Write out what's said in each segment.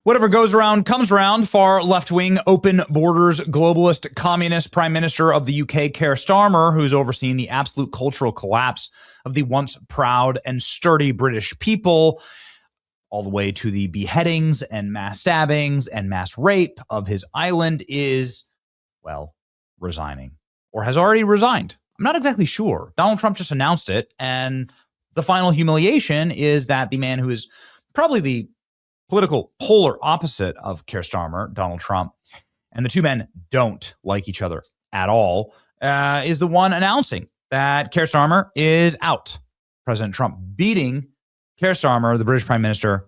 Whatever goes around comes around. Far left-wing, open borders, globalist, communist Prime Minister of the UK, Keir Starmer, who's overseen the absolute cultural collapse of the once proud and sturdy British people, all the way to the beheadings and mass stabbings and mass rape of his island, is, well, resigning or has already resigned. I'm not exactly sure. Donald Trump just announced it, and the final humiliation is that the man who is probably the political polar opposite of Keir Starmer, Donald Trump, and the two men don't like each other at all, is the one announcing that Keir Starmer is out. President Trump beating Keir Starmer, the British Prime Minister,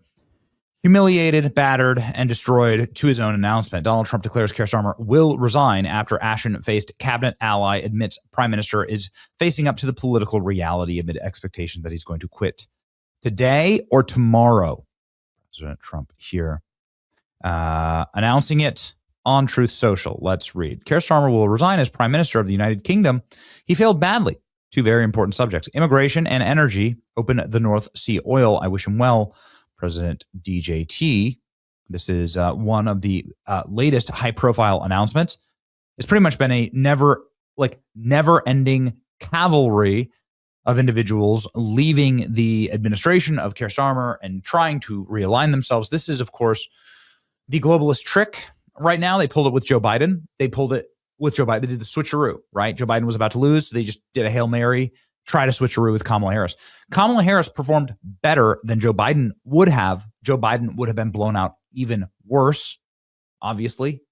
humiliated, battered, and destroyed to his own announcement. Donald Trump declares Keir Starmer will resign after ashen-faced cabinet ally admits Prime Minister is facing up to the political reality amid expectation that he's going to quit today or tomorrow. President Trump here announcing it on Truth Social. Let's read. Keir Starmer will resign as Prime Minister of the United Kingdom. He failed badly. Two very important subjects, immigration and energy. Open the North Sea oil. I wish him well. President DJT. This is one of the latest high-profile announcements. It's pretty much been a never-ending cavalry of individuals leaving the administration of Keir Starmer and trying to realign themselves. This is, of course, the globalist trick right now. They pulled it with Joe Biden. They did the switcheroo, right? Joe Biden was about to lose, so they just did a Hail Mary, try to switcheroo with Kamala Harris. Kamala Harris performed better than Joe Biden would have. Joe Biden would have been blown out even worse, obviously,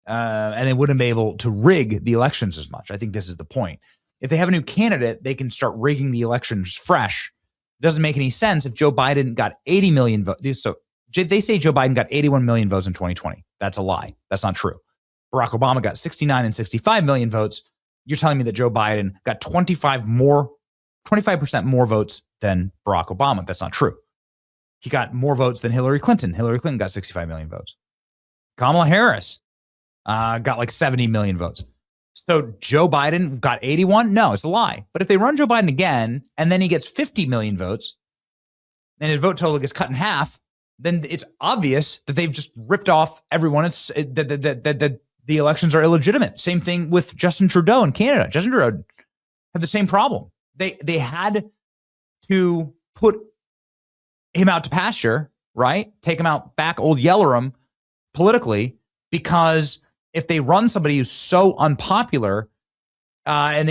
and they wouldn't be able to rig the elections as much. I think this is the point. If they have a new candidate, they can start rigging the elections fresh. It doesn't make any sense if Joe Biden got 80 million votes. So they say Joe Biden got 81 million votes in 2020. That's a lie. That's not true. Barack Obama got 69 and 65 million votes. You're telling me that Joe Biden got 25% more votes than Barack Obama. That's not true. He got more votes than Hillary Clinton. Hillary Clinton got 65 million votes. Kamala Harris got like 70 million votes. So Joe Biden got 81? No, it's a lie. But if they run Joe Biden again, and then he gets 50 million votes, and his vote total gets cut in half, then it's obvious that they've just ripped off everyone. It's that the elections are illegitimate. Same thing with Justin Trudeau in Canada. Justin Trudeau had the same problem. They had to put him out to pasture, right? Take him out back, old yeller him politically, because if they run somebody who's so unpopular and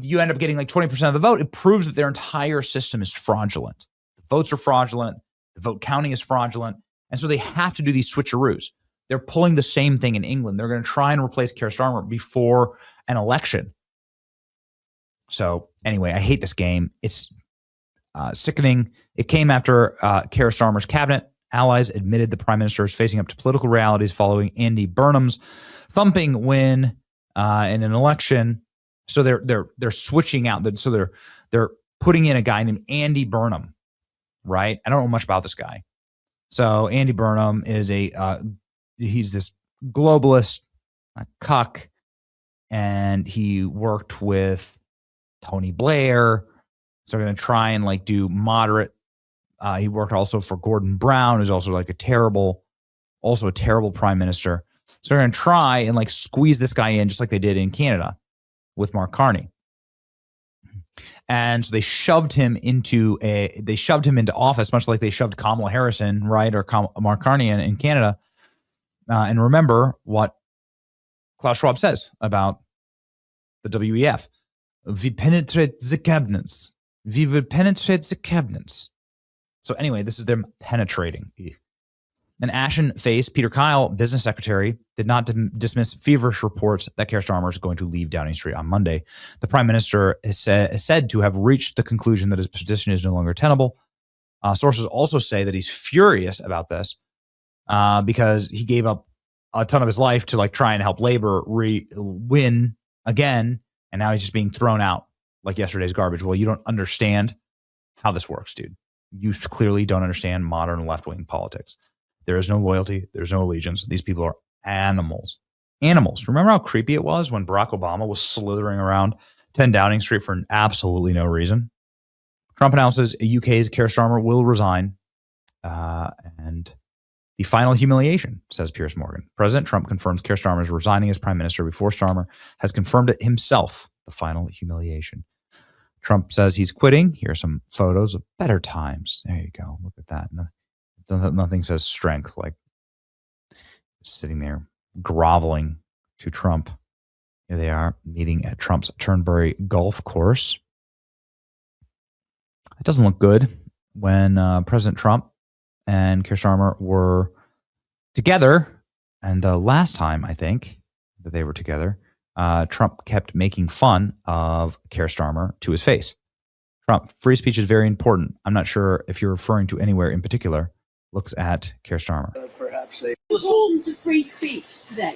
you end up getting like 20% of the vote, it proves that their entire system is fraudulent. The votes are fraudulent. The vote counting is fraudulent. And so they have to do these switcheroos. They're pulling the same thing in England. They're going to try and replace Keir Starmer before an election. So anyway, I hate this game. It's sickening. It came after Keir Starmer's cabinet allies admitted the prime minister is facing up to political realities following Andy Burnham's thumping win in an election. So they're switching out. So they're putting in a guy named Andy Burnham, right? I don't know much about this guy. So Andy Burnham is he's this globalist, a cuck, and he worked with Tony Blair. So they're going to try and like do moderate. He worked also for Gordon Brown, who's also like a terrible prime minister. So they're going to try and like squeeze this guy in just like they did in Canada with Mark Carney. And so they shoved him into office, much like they shoved Kamala Harris in, right? Or Mark Carney in Canada. And remember what Klaus Schwab says about the WEF. We penetrate the cabinets. We will penetrate the cabinets. So anyway, this is them penetrating. An ashen-faced Peter Kyle, business secretary, did not dismiss feverish reports that Keir Starmer is going to leave Downing Street on Monday. The prime minister is said to have reached the conclusion that his position is no longer tenable. Sources also say that he's furious about this because he gave up a ton of his life to like try and help Labour win again, and now he's just being thrown out like yesterday's garbage. Well, you don't understand how this works, dude. You clearly don't understand modern left-wing politics. There is no loyalty. There's no allegiance. These people are animals. Animals. Remember how creepy it was when Barack Obama was slithering around 10 Downing Street for absolutely no reason? Trump announces UK's Keir Starmer will resign. And The final humiliation, says Piers Morgan. President Trump confirms Keir Starmer is resigning as prime minister before Starmer has confirmed it himself. The final humiliation. Trump says he's quitting. Here are some photos of better times. There you go. Look at that. Nothing says strength like sitting there groveling to Trump. Here they are meeting at Trump's Turnberry golf course. It doesn't look good when President Trump and Keir Starmer were together. And the last time, I think, that they were together, Trump kept making fun of Keir Starmer to his face. Trump, free speech is very important. I'm not sure if you're referring to anywhere in particular. Looks at Keir Starmer. Perhaps the importance of free speech today.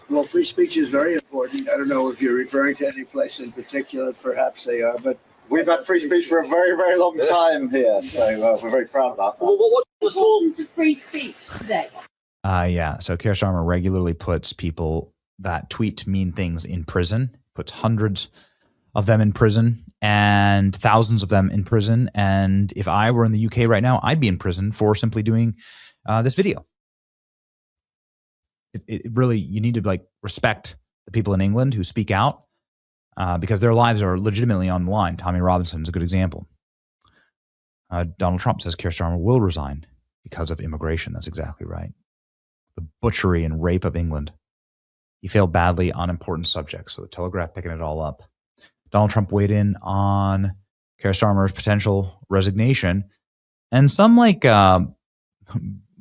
Well, free speech is very important. I don't know if you're referring to any place in particular. Perhaps they are, but we've had free speech for a very, very long time here, so we're very proud of that. What's the importance of free speech today? Yeah, so Keir Starmer regularly puts people that tweet mean things in prison, puts hundreds of them in prison and thousands of them in prison. And if I were in the UK right now, I'd be in prison for simply doing this video. It really, you need to respect the people in England who speak out because their lives are legitimately on the line. Tommy Robinson is a good example. Donald Trump says Keir Starmer will resign because of immigration. That's exactly right. The butchery and rape of England. He failed badly on important subjects. So the Telegraph picking it all up. Donald Trump weighed in on Keir Starmer's potential resignation. And some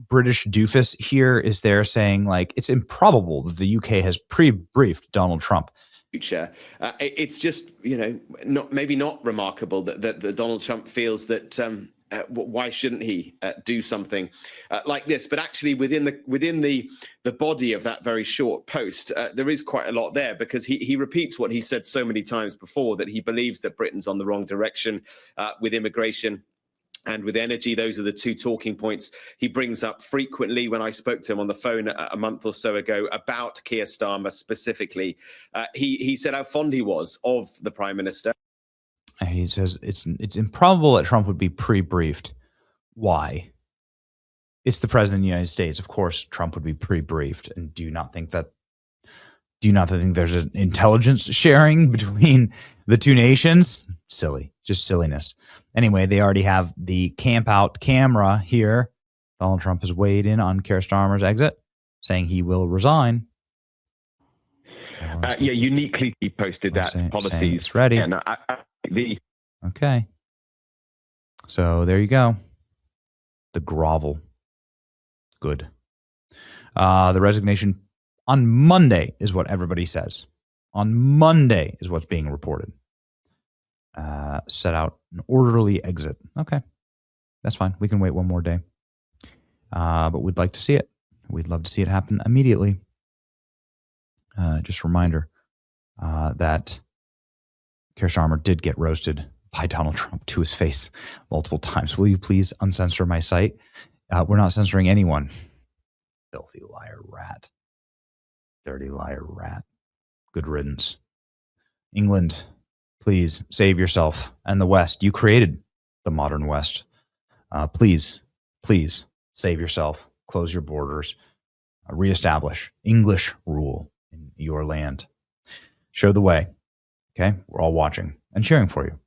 British doofus here is there saying it's improbable that the UK has pre-briefed Donald Trump. Future. It's just, maybe not remarkable that Donald Trump feels that why shouldn't he do something like this? But actually, within the body of that very short post, there is quite a lot there because he repeats what he said so many times before, that he believes that Britain's on the wrong direction with immigration and with energy. Those are the two talking points he brings up frequently. When I spoke to him on the phone a month or so ago about Keir Starmer specifically, he said how fond he was of the Prime Minister. He says it's improbable that Trump would be pre-briefed. Why? It's the president of the United States. Of course, Trump would be pre-briefed. And do you not think there's an intelligence sharing between the two nations? Silly, just silliness. Anyway, they already have the camp out camera here. Donald Trump has weighed in on Keir Starmer's exit, saying he will resign. Uniquely he posted that policy. It's ready. Yeah, no, Okay. So there you go. The grovel. Good. The resignation on Monday is what everybody says. On Monday is what's being reported. Set out an orderly exit. Okay. That's fine. We can wait one more day. But we'd like to see it. We'd love to see it happen immediately. Just a reminder that Keir Starmer did get roasted by Donald Trump to his face multiple times. Will you please uncensor my site? We're not censoring anyone. Filthy liar rat. Dirty liar rat. Good riddance. England, please save yourself. And the West, you created the modern West. Please save yourself. Close your borders. Reestablish English rule in your land. Show the way. Okay? We're all watching and cheering for you.